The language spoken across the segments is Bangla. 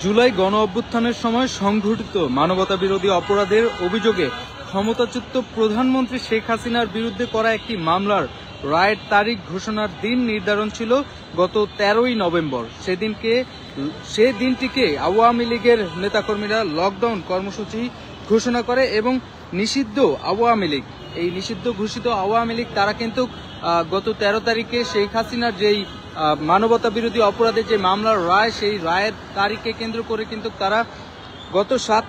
জুলাই গণ অভ্যুত্থানের সময় সংঘটিত মানবতা বিরোধী অপরাধের অভিযোগে ক্ষমতাচ্যুত প্রধানমন্ত্রী শেখ হাসিনার বিরুদ্ধে করা একটি মামলার রায়ের তারিখ ঘোষণার দিন নির্ধারণ ছিল গত 13ই নভেম্বর। সে দিনটিকে আওয়ামী লীগের নেতাকর্মীরা লকডাউন কর্মসূচি ঘোষণা করে এবং নিষিদ্ধ আওয়ামী লীগ, এই নিষিদ্ধ ঘোষিত আওয়ামী লীগ তারা কিন্তু গত 13 তারিখে শেখ হাসিনার যেই মানবতা বিরোধী অপরাধের যে মামলার রায়, সেই রায়ের তারিখকে কেন্দ্র করে কিন্তু তারা গত 7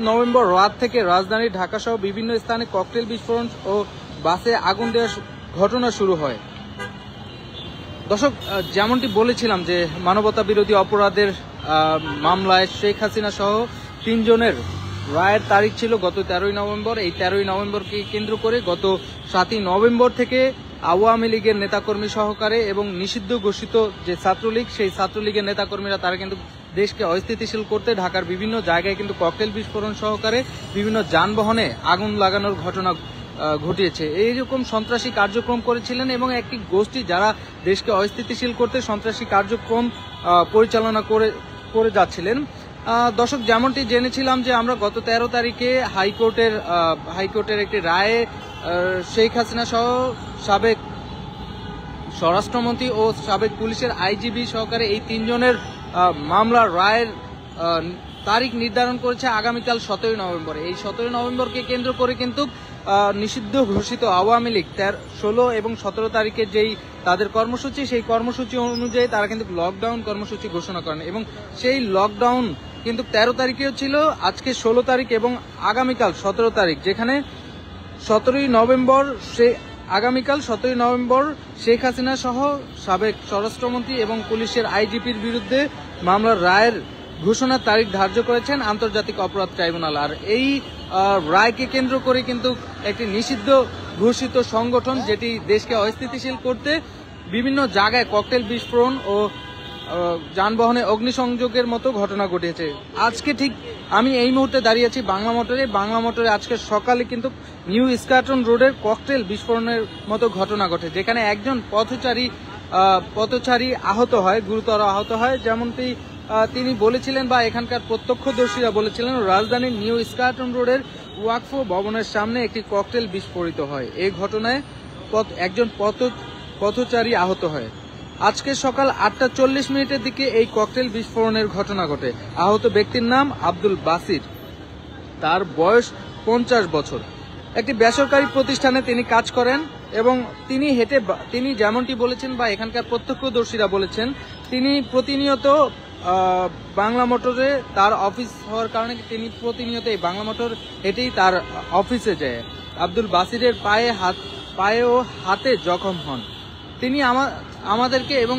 নভেম্বর রাত থেকে রাজধানী ঢাকা সহ বিভিন্ন স্থানে ককটেল বিস্ফোরণ ও বাসে আগুন দেওয়ার ঘটনা শুরু হয়। দর্শক, যেমনটি বলেছিলাম যে মানবতা বিরোধী অপরাধের মামলায় শেখ হাসিনা সহ 3 জনের রায়ের তারিখ ছিল গত 13ই নভেম্বর। এই 13ই নভেম্বরকে কেন্দ্র করে গত 7ই নভেম্বর থেকে আওয়ামী লীগের নেতাকর্মী সহকারে এবং নিষিদ্ধ ঘোষিত যে ছাত্রলীগ, সেই ছাত্রলীগের নেতাকর্মীরা তারা কিন্তু দেশকে অস্থিতিশীল করতে ঢাকার বিভিন্ন জায়গায় কিন্তু ককটেল বিস্ফোরণ সহকারে বিভিন্ন যানবাহনে আগুন লাগানোর ঘটনা ঘটিয়েছে। এইরকম সন্ত্রাসী কার্যক্রম করেছিলেন এবং একটি গোষ্ঠী যারা দেশকে অস্থিতিশীল করতে সন্ত্রাসী কার্যক্রম পরিচালনা করে যাচ্ছিলেন। দর্শক, যেমনটি জেনেছিলাম যে আমরা গত 13 তারিখে হাইকোর্টের একটি রায়ে শেখ হাসিনা সহ সাবেক স্বরাষ্ট্রমন্ত্রী ও সাবেক পুলিশের আইজিবি সহকারে এই 3 জনের মামলার রায়ের তারিখ নির্ধারণ করেছে আগামীকাল 17ই নভেম্বর। এই 17ই নভেম্বরকে কেন্দ্র করে কিন্তু নিষিদ্ধ ঘোষিত আওয়ামী লীগ 16 এবং 17 তারিখে যেই তাদের কর্মসূচি, সেই কর্মসূচি অনুযায়ী তারা কিন্তু লকডাউন কর্মসূচি ঘোষণা করেন এবং সেই লকডাউন কিন্তু 13 তারিখেও ছিল, আজকে 16 তারিখ এবং আগামীকাল 17 তারিখ, যেখানে 17ই নভেম্বর আগামীকাল 17ই নভেম্বর শেখ হাসিনা সহ সাবেক স্বরাষ্ট্রমন্ত্রী এবং পুলিশের আইজিপির বিরুদ্ধে মামলার রায়ের ঘোষণার তারিখ ধার্য করেছেন আন্তর্জাতিক অপরাধ ট্রাইব্যুনাল। আর এই রায়কে কেন্দ্র করে কিন্তু একটি নিষিদ্ধ ঘোষিত সংগঠন যেটি দেশকে অস্থিতিশীল করতে বিভিন্ন জায়গায় ককটেল বিস্ফোরণ ও যানবাহনে অগ্নিসংযোগের মতো ঘটনা ঘটেছে। আজকে ঠিক আমি এই মুহূর্তে দাঁড়িয়ে আছি বাংলা মোটরে আজকে সকালে কিন্তু নিউ স্কাটন রোডের ককটেল বিস্ফোরণের মতো ঘটনা ঘটে, যেখানে একজন পথচারী আহত হয়, গুরুতর আহত হয়। যেমনটি তিনি বলেছিলেন বা এখানকার প্রত্যক্ষদর্শীরা বলেছিলেন, রাজধানীর নিউ স্কাটন রোডের ওয়াকফ ভবনের সামনে একটি ককটেল বিস্ফোরিত হয়। এই ঘটনায় একজন পথচারী আহত হয়। আজকে সকাল 8:40 দিকে এই ককটেল বিস্ফোরণের ঘটনা ঘটে। আহত ব্যক্তির নাম আব্দুল বাসির, তার বয়স 50 বছর। একটি বেসরকারি প্রতিষ্ঠানে তিনি কাজ করেন এবং তিনি যেমনটি বলেছেন বা এখানকার প্রত্যক্ষদর্শীরা বলেছেন, তিনি প্রতিনিয়ত বাংলা মোটরে তার অফিস হওয়ার কারণে তিনি প্রতিনিয়ত এই বাংলা মোটর হেঁটেই তার অফিসে যায়। আব্দুল বাসিরের পায়ে ও হাতে জখম হন। তিনি আমাদেরকে এবং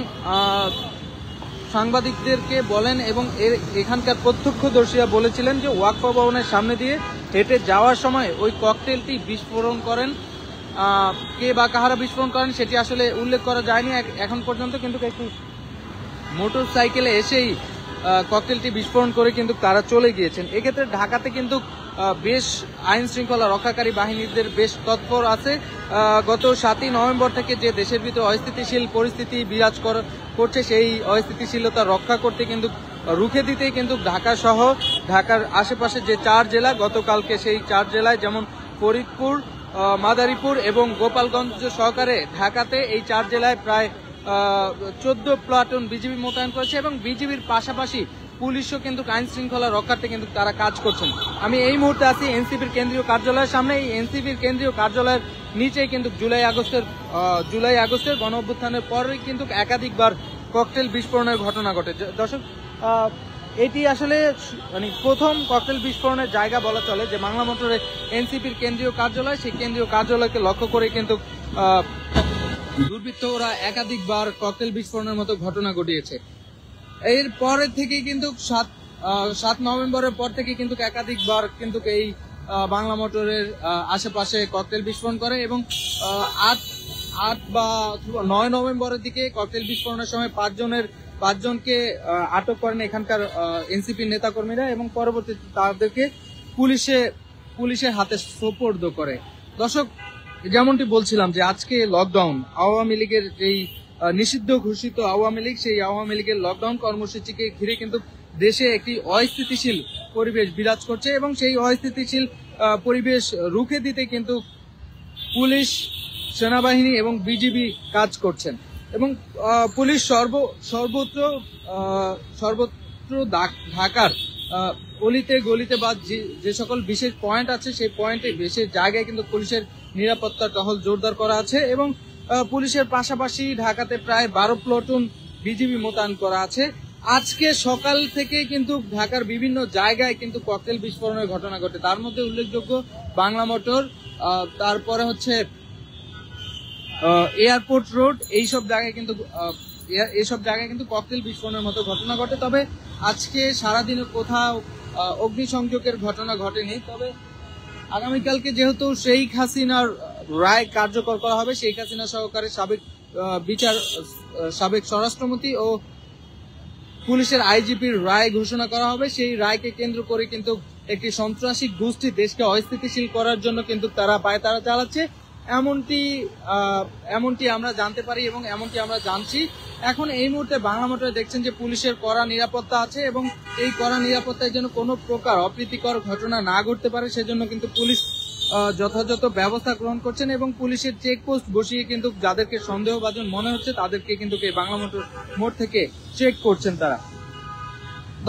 সাংবাদিকদেরকে বলেন এবং এখানকার প্রত্যক্ষদর্শীরা বলেছিলেন যে ওয়াকফ ভবনের সামনে দিয়ে হেঁটে যাওয়ার সময় ওই ককটেলটি বিস্ফোরণ করেন। কে বা কাহারা বিস্ফোরণ করেন সেটি আসলে উল্লেখ করা যায়নি এখন পর্যন্ত, কিন্তু একটি মোটর সাইকেলে এসেই ককটেলটি বিস্ফোরণ করে কিন্তু তারা চলে গিয়েছেন। এক্ষেত্রে ঢাকাতে কিন্তু বেশ আইন শৃঙ্খলা রক্ষাকারী বাহিনীদের বেশ তৎপর আছে। গত 7ই নভেম্বর থেকে যে দেশের ভিতরে অস্থিতিশীল পরিস্থিতি বিরাজ করছে, সেই অস্থিতিশীলতা রক্ষা করতে কিন্তু রুখে দিতেই কিন্তু ঢাকা সহ ঢাকার আশেপাশে যে 4 জেলা, গতকালকে সেই 4 জেলায় যেমন ফরিদপুর, মাদারীপুর এবং গোপালগঞ্জ সহকারে ঢাকাতে এই 4 জেলায় প্রায় 14 প্লাটুন বিজিবি মোতায়েন করেছে এবং বিজিবির পাশাপাশি পুলিশও কিন্তু আইন শৃঙ্খলা রক্ষার্থে কিন্তু তারা কাজ করছেন। আমি এই মুহূর্তে আছি এনসিপির কেন্দ্রীয় কার্যালয়ের সামনে। এই এনসিপির কেন্দ্রীয় কার্যালয়ের নিচেই কিন্তু জুলাই আগস্টের গণ অভ্যুত্থানের পরেই কিন্তু একাধিকবার ককটেল বিস্ফোরণের ঘটনা ঘটে। দর্শক, এটি আসলে মানে প্রথম ককটেল বিস্ফোরণের জায়গা বলা চলে যে বাংলা মোটরে এনসিপির কেন্দ্রীয় কার্যালয়, সেই কেন্দ্রীয় কার্যালয়কে লক্ষ্য করে কিন্তু দুর্বৃত্তরা একাধিকবার ককটেল বিস্ফোরণের মতো ঘটনা ঘটিয়েছে। এর পরে থেকে কিন্তু 7 নভেম্বরের পর থেকে কিন্তু একাধিকবার কিন্তু এই বাংলা মোটরের আশেপাশে ককটেল বিস্ফোরণ করে এবং 8 বা 9 নভেম্বরের দিকে ককটেল বিস্ফোরণের সময় 5 জনকে আটক করেন এখানকার এনসিপির নেতাকর্মীরা এবং পরবর্তীতে তাদেরকে পুলিশের হাতে সোপর্দ করে। দর্শক, যেমনটি বলছিলাম যে আজকে লকডাউন, আওয়ামী লীগের যেই নিষিদ্ধ ঘোষিত আওয়ামী লীগ, সেই আওয়ামী লীগের লকডাউন কর্মসূচিকে ঘিরে কিন্তু দেশে একটি অস্থিতিশীল পরিবেশ বিরাজ করছে এবং সেই অস্থিতিশীল পরিবেশ রুখে দিতে কিন্তু পুলিশ, সেনাবাহিনী এবং বিজিবি কাজ করছেন এবং পুলিশ সর্বত্র ঢাকার অলিতে গলিতে বা যে সকল বিশেষ পয়েন্ট আছে সেই পয়েন্টে বিশেষ জায়গায় কিন্তু পুলিশের নিরাপত্তা টহল জোরদার করা আছে এবং পুলিশের পাশাপাশি ঢাকাতে প্রায় 12 প্লাটুন বিজিবি মোতায়েন করা আছে। আজকে সকাল থেকে কিন্তু ঢাকার বিভিন্ন জায়গায় কিন্তু ককটেল বিস্ফোরণের ঘটনা ঘটে, তার মধ্যে উল্লেখযোগ্য বাংলা মোটর, তারপরে হচ্ছে এয়ারপোর্ট রোড, এইসব জায়গায় কিন্তু ককটেল বিস্ফোরণের মতো ঘটনা ঘটে। তবে আজকে সারাদিনে কোথাও অগ্নিসংযোগের ঘটনা ঘটেনি। তবে আগামীকালকে যেহেতু শেখ হাসিনার রায় কার্যকর করা হবে, শেখ হাসিনা সহকারে সাবেক স্বরাষ্ট্রমন্ত্রী ও পুলিশের আইজিপির রায় ঘোষণা করা হবে, সেই রায়কে কেন্দ্র করে কিন্তু একটি সন্ত্রাসী গোষ্ঠী দেশকে অস্থিতিশীল করার জন্য কিন্তু তারা পায়তারা চালাচ্ছে, এমনটি আমরা জানতে পারি এবং এমনটি আমরা জানছি। এখন এই মুহূর্তে বাংলা মোটরে দেখছেন যে পুলিশের কড়া নিরাপত্তা আছে এবং এই কড়া নিরাপত্তায় যেন কোনো প্রকার অপ্রীতিকর ঘটনা না ঘটতে পারে সেজন্য কিন্তু পুলিশ যথাযথ ব্যবস্থা গ্রহণ করছেন এবং পুলিশের চেকপোস্ট বসিয়ে কিন্তু যাদেরকে সন্দেহভাজন মনে হচ্ছে তাদেরকে কিন্তু এই বাংলা মোড় থেকে চেক করছেন তারা।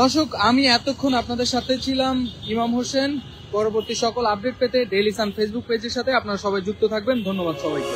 দর্শক, আমি এতক্ষণ আপনাদের সাথে ছিলাম ইমাম হোসেন। পরবর্তী সকল আপডেট পেতে ডেইলি সান ফেসবুক পেজের সাথে আপনারা সবাই যুক্ত থাকবেন। ধন্যবাদ সবাইকে।